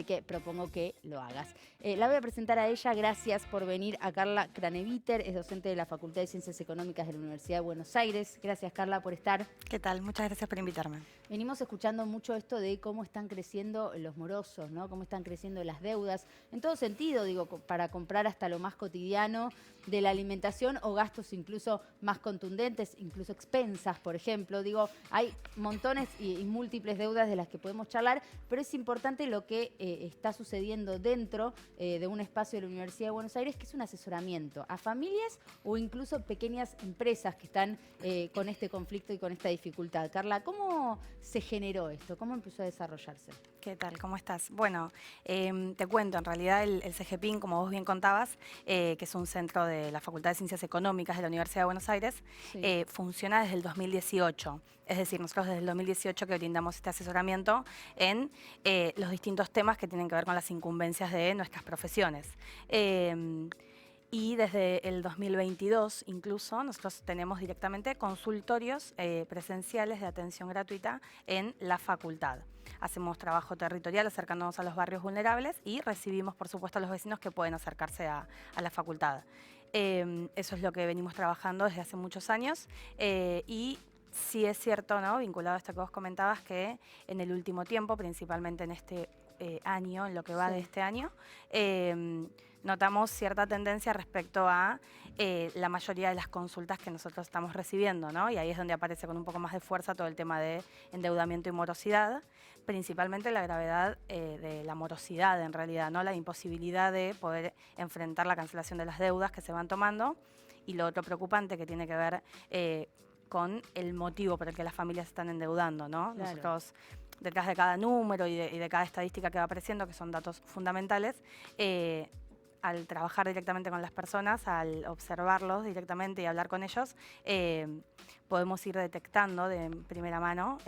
Así que propongo que lo hagas. La voy a presentar a ella. Gracias por venir, a Carla Craneviter. Es docente de la Facultad de Ciencias Económicas de la Universidad de Buenos Aires. Gracias, Carla, por estar. ¿Qué tal? Muchas gracias por invitarme. Venimos escuchando mucho esto de cómo están creciendo los morosos, ¿no? Cómo están creciendo las deudas. En todo sentido, digo, para comprar hasta lo más cotidiano de la alimentación o gastos incluso más contundentes, incluso expensas, por ejemplo. Digo, hay montones y múltiples deudas de las que podemos charlar, pero es importante lo que está sucediendo dentro de un espacio de la Universidad de Buenos Aires, que es un asesoramiento a familias o incluso pequeñas empresas que están con este conflicto y con esta dificultad. Carla, ¿cómo se generó esto? ¿Cómo empezó a desarrollarse? ¿Qué tal? ¿Cómo estás? Bueno, te cuento, en realidad el CGPIN, como vos bien contabas, que es un centro de la Facultad de Ciencias Económicas de la Universidad de Buenos Aires, Sí. funciona desde el 2018. Es decir, nosotros desde el 2018 que brindamos este asesoramiento en los distintos temas que tienen que ver con las incumbencias de nuestras profesiones. Y desde el 2022 incluso nosotros tenemos directamente consultorios presenciales de atención gratuita en la facultad. Hacemos trabajo territorial acercándonos a los barrios vulnerables y recibimos, por supuesto, a los vecinos que pueden acercarse a la facultad. Eso es lo que venimos trabajando desde hace muchos años y sí es cierto, ¿no? Vinculado a esto que vos comentabas, que en el último tiempo, principalmente en este año, en lo que va de este año, notamos cierta tendencia respecto a la mayoría de las consultas que nosotros estamos recibiendo, ¿no? Y ahí es donde aparece con un poco más de fuerza todo el tema de endeudamiento y morosidad, principalmente la gravedad de la morosidad en realidad, ¿no? La imposibilidad de poder enfrentar la cancelación de las deudas que se van tomando, y lo otro preocupante que tiene que ver con el motivo por el que las familias se están endeudando, ¿no? Claro. Nosotros, detrás de cada número y de cada estadística que va apareciendo, que son datos fundamentales, al trabajar directamente con las personas, al observarlos directamente y hablar con ellos, podemos ir detectando de primera mano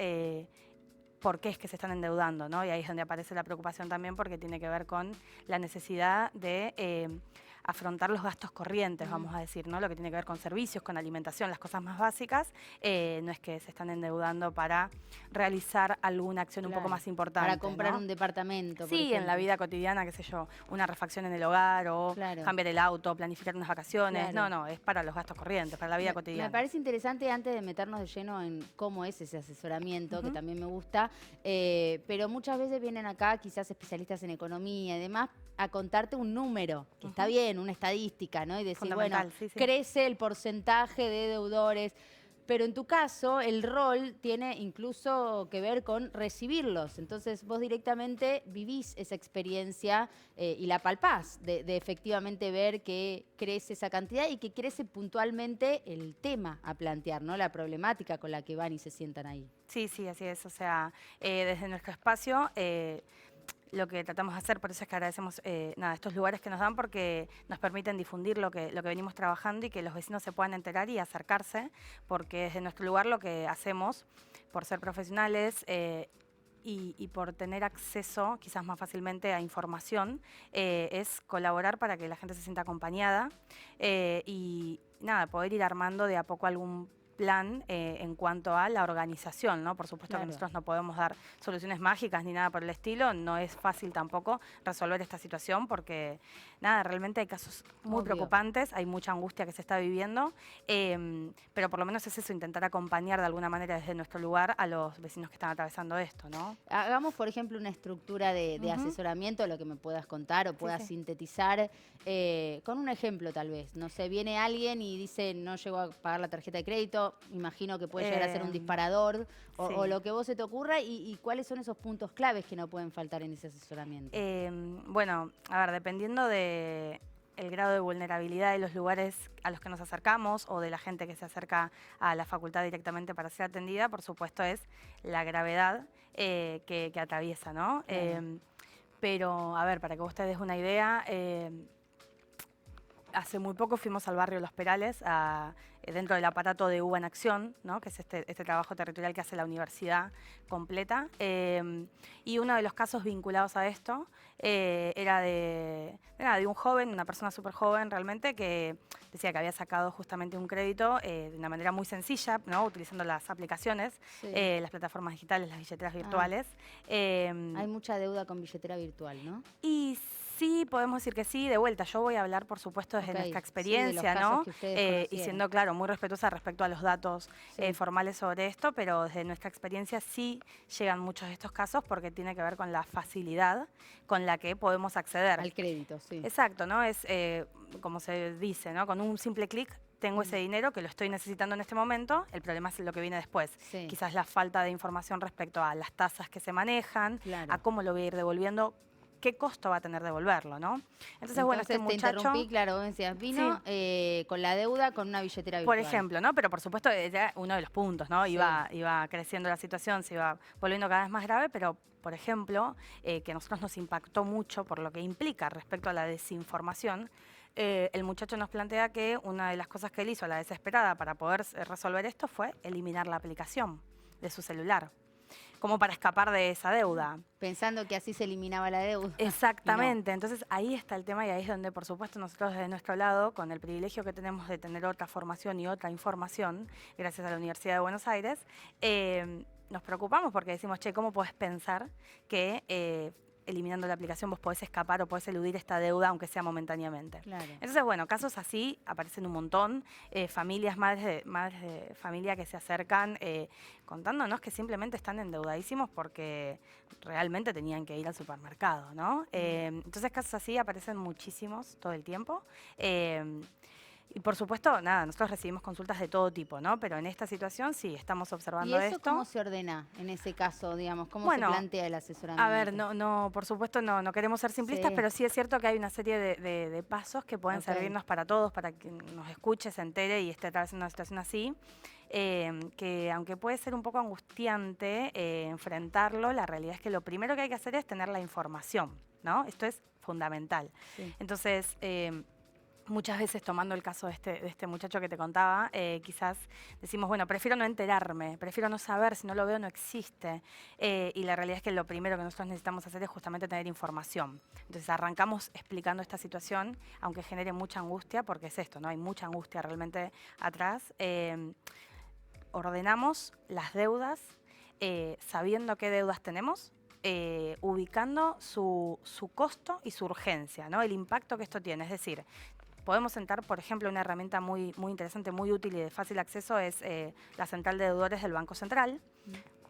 por qué es que se están endeudando, ¿no? Y ahí es donde aparece la preocupación también, porque tiene que ver con la necesidad de afrontar los gastos corrientes, vamos a decir, ¿no? Lo que tiene que ver con servicios, con alimentación, las cosas más básicas. No es que se están endeudando para realizar alguna acción un poco más importante, para comprar, ¿no? un departamento, por Sí, ejemplo. en la vida cotidiana, qué sé yo, una refacción en el hogar o cambiar el auto, planificar unas vacaciones. Claro. No, es para los gastos corrientes, para la vida cotidiana. Me parece interesante, antes de meternos de lleno en cómo es ese asesoramiento, que también me gusta, pero muchas veces vienen acá quizás especialistas en economía y demás a contarte un número, que está bien, una estadística, ¿no? Y decir, bueno, Sí. crece el porcentaje de deudores. Pero en tu caso, el rol tiene incluso que ver con recibirlos. Entonces, vos directamente vivís esa experiencia y la palpás de efectivamente ver que crece esa cantidad y que crece puntualmente el tema a plantear, ¿no? La problemática con la que van y se sientan ahí. Sí, así es. O sea, desde nuestro espacio lo que tratamos de hacer, por eso es que agradecemos estos lugares que nos dan, porque nos permiten difundir lo que venimos trabajando y que los vecinos se puedan enterar y acercarse, porque desde nuestro lugar lo que hacemos, por ser profesionales y por tener acceso quizás más fácilmente a información, es colaborar para que la gente se sienta acompañada y poder ir armando de a poco algún plan en cuanto a la organización, ¿no? Por supuesto que nosotros no podemos dar soluciones mágicas ni nada por el estilo, no es fácil tampoco resolver esta situación porque, realmente hay casos muy preocupantes, hay mucha angustia que se está viviendo, pero por lo menos es eso, intentar acompañar de alguna manera desde nuestro lugar a los vecinos que están atravesando esto, ¿no? Hagamos, por ejemplo, una estructura de asesoramiento, lo que me puedas contar o puedas sintetizar, con un ejemplo tal vez. No sé, viene alguien y dice, no llego a pagar la tarjeta de crédito, imagino que puede llegar a ser un disparador, o lo que vos se te ocurra, y cuáles son esos puntos claves que no pueden faltar en ese asesoramiento. Bueno, a ver, dependiendo de el grado de vulnerabilidad de los lugares a los que nos acercamos o de la gente que se acerca a la facultad directamente para ser atendida, por supuesto es la gravedad que atraviesa, ¿no? Pero, a ver, para que vos te des una idea, hace muy poco fuimos al barrio Los Perales, dentro del aparato de UBA en Acción, ¿no? Que es este trabajo territorial que hace la universidad completa. Y uno de los casos vinculados a esto era de un joven, una persona súper joven realmente, que decía que había sacado justamente un crédito de una manera muy sencilla, ¿no? Utilizando las aplicaciones, las plataformas digitales, las billeteras virtuales. Hay mucha deuda con billetera virtual, ¿no? Y sí, podemos decir que sí. De vuelta, yo voy a hablar, por supuesto, desde nuestra experiencia, de los ¿no? casos que ustedes Y siendo, claro, muy respetuosa respecto a los datos formales sobre esto, pero desde nuestra experiencia sí llegan muchos de estos casos porque tiene que ver con la facilidad con la que podemos acceder. Al crédito, sí. Exacto, ¿no? Es, como se dice, ¿no? Con un simple clic tengo ese dinero que lo estoy necesitando en este momento, el problema es lo que viene después. Sí. Quizás la falta de información respecto a las tasas que se manejan, Claro. a cómo lo voy a ir devolviendo, qué costo va a tener devolverlo, ¿no? Entonces bueno, este te muchacho... interrumpí, claro, vos decías, vino con la deuda con una billetera virtual. Por ejemplo, ¿no? Pero por supuesto era uno de los puntos, ¿no? Sí. Iba creciendo la situación, se iba volviendo cada vez más grave, pero por ejemplo, que a nosotros nos impactó mucho por lo que implica respecto a la desinformación, el muchacho nos plantea que una de las cosas que él hizo a la desesperada para poder resolver esto fue eliminar la aplicación de su celular, como para escapar de esa deuda. Pensando que así se eliminaba la deuda. Exactamente, entonces ahí está el tema y ahí es donde por supuesto nosotros desde nuestro lado, con el privilegio que tenemos de tener otra formación y otra información, gracias a la Universidad de Buenos Aires, nos preocupamos porque decimos, che, ¿cómo podés pensar que eliminando la aplicación vos podés escapar o podés eludir esta deuda aunque sea momentáneamente? Claro. Entonces, bueno, casos así aparecen un montón, madres de familia que se acercan contándonos que simplemente están endeudadísimos porque realmente tenían que ir al supermercado, ¿no? Entonces, casos así aparecen muchísimos todo el tiempo. Y por supuesto, nada, nosotros recibimos consultas de todo tipo, ¿no? Pero en esta situación sí, estamos observando esto. ¿Y eso cómo se ordena en ese caso, digamos? ¿Cómo se plantea el asesoramiento? A ver, por supuesto no queremos ser simplistas, pero sí es cierto que hay una serie de pasos que pueden servirnos para todos, para que nos escuche, se entere y esté atravesando una situación así. Que aunque puede ser un poco angustiante enfrentarlo, la realidad es que lo primero que hay que hacer es tener la información, ¿no? Esto es fundamental. Sí. Entonces... muchas veces, tomando el caso de este muchacho que te contaba, quizás decimos, bueno, prefiero no enterarme, prefiero no saber, si no lo veo no existe. Y la realidad es que lo primero que nosotros necesitamos hacer es justamente tener información. Entonces arrancamos explicando esta situación, aunque genere mucha angustia, porque es esto, ¿no? Hay mucha angustia realmente atrás. Ordenamos las deudas, sabiendo qué deudas tenemos, ubicando su costo y su urgencia, ¿no? El impacto que esto tiene, es decir, podemos sentar, por ejemplo, una herramienta muy interesante, muy útil y de fácil acceso es la central de deudores del Banco Central.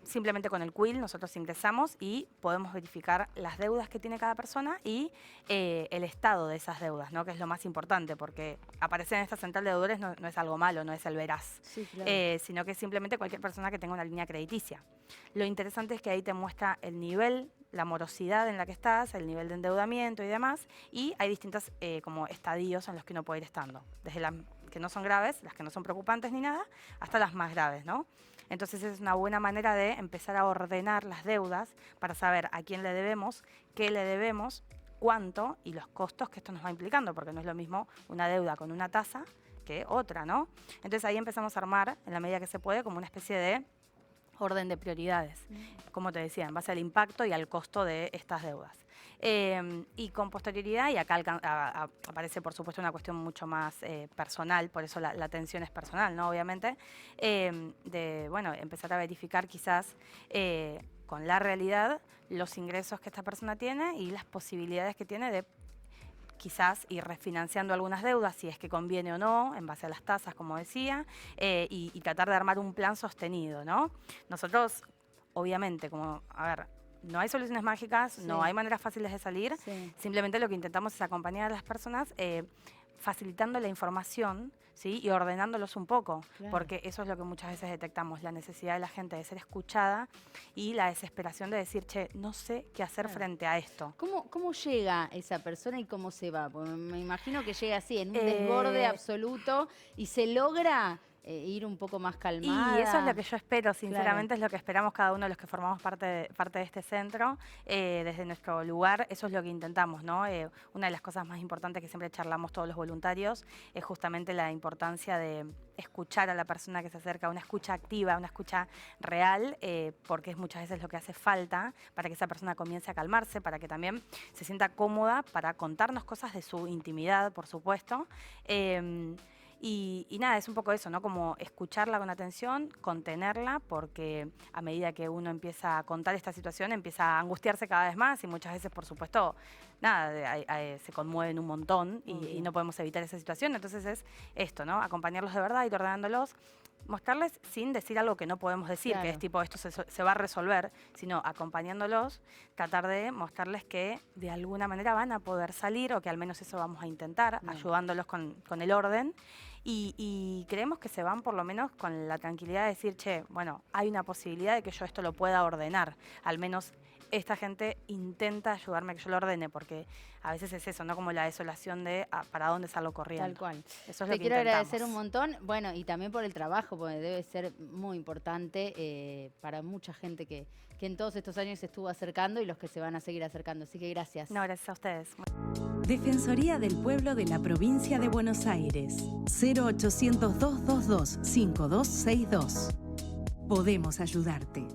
Simplemente con el quill nosotros ingresamos y podemos verificar las deudas que tiene cada persona y el estado de esas deudas, ¿no? Que es lo más importante, porque aparecer en esta central de deudores no es algo malo, no es el veraz, sí, claro. Sino que es simplemente cualquier persona que tenga una línea crediticia. Lo interesante es que ahí te muestra el nivel, la morosidad en la que estás, el nivel de endeudamiento y demás, y hay distintos como estadios en los que uno puede ir estando, desde las que no son graves, las que no son preocupantes ni nada, hasta las más graves, ¿no? Entonces es una buena manera de empezar a ordenar las deudas para saber a quién le debemos, qué le debemos, cuánto y los costos que esto nos va implicando, porque no es lo mismo una deuda con una tasa que otra, ¿no? Entonces ahí empezamos a armar, en la medida que se puede, como una especie de orden de prioridades, como te decía, en base al impacto y al costo de estas deudas. Y con posterioridad, y acá aparece por supuesto una cuestión mucho más personal, por eso la atención es personal, ¿no? Obviamente, de bueno, empezar a verificar quizás con la realidad los ingresos que esta persona tiene y las posibilidades que tiene de quizás ir refinanciando algunas deudas, si es que conviene o no, en base a las tasas, como decía, y tratar de armar un plan sostenido, ¿no? Nosotros, obviamente, no hay soluciones mágicas, no hay maneras fáciles de salir, simplemente lo que intentamos es acompañar a las personas facilitando la información, ¿sí? Y ordenándolos un poco, porque eso es lo que muchas veces detectamos, la necesidad de la gente de ser escuchada y la desesperación de decir, che, no sé qué hacer frente a esto. ¿Cómo llega esa persona y cómo se va? Porque me imagino que llega así, en un desborde absoluto y se logra ir un poco más calmada. Y eso es lo que yo espero, sinceramente, es lo que esperamos cada uno de los que formamos parte de este centro, desde nuestro lugar, eso es lo que intentamos, ¿no? Una de las cosas más importantes que siempre charlamos todos los voluntarios es justamente la importancia de escuchar a la persona que se acerca, una escucha activa, una escucha real, porque es muchas veces lo que hace falta para que esa persona comience a calmarse, para que también se sienta cómoda para contarnos cosas de su intimidad, por supuesto. Y nada, es un poco eso, ¿no? Como escucharla con atención, contenerla, porque a medida que uno empieza a contar esta situación, empieza a angustiarse cada vez más y muchas veces, por supuesto, nada, se conmueven un montón y no podemos evitar esa situación. Entonces es esto, ¿no? Acompañarlos de verdad, ir ordenándolos, mostrarles sin decir algo que no podemos decir, que es tipo, esto se va a resolver, sino acompañándolos, tratar de mostrarles que de alguna manera van a poder salir, o que al menos eso vamos a intentar, ayudándolos con el orden. Y creemos que se van por lo menos con la tranquilidad de decir, che, bueno, hay una posibilidad de que yo esto lo pueda ordenar, al menos esta gente intenta ayudarme a que yo lo ordene, porque a veces es eso, ¿no? Como la desolación de para dónde salgo corriendo. Tal cual. Eso es Te lo que quiero intentamos. agradecer un montón, bueno, y también por el trabajo, porque debe ser muy importante para mucha gente que en todos estos años se estuvo acercando y los que se van a seguir acercando. Así que gracias. No, gracias a ustedes. Defensoría del Pueblo de la Provincia de Buenos Aires. 0800 222 5262. Podemos ayudarte.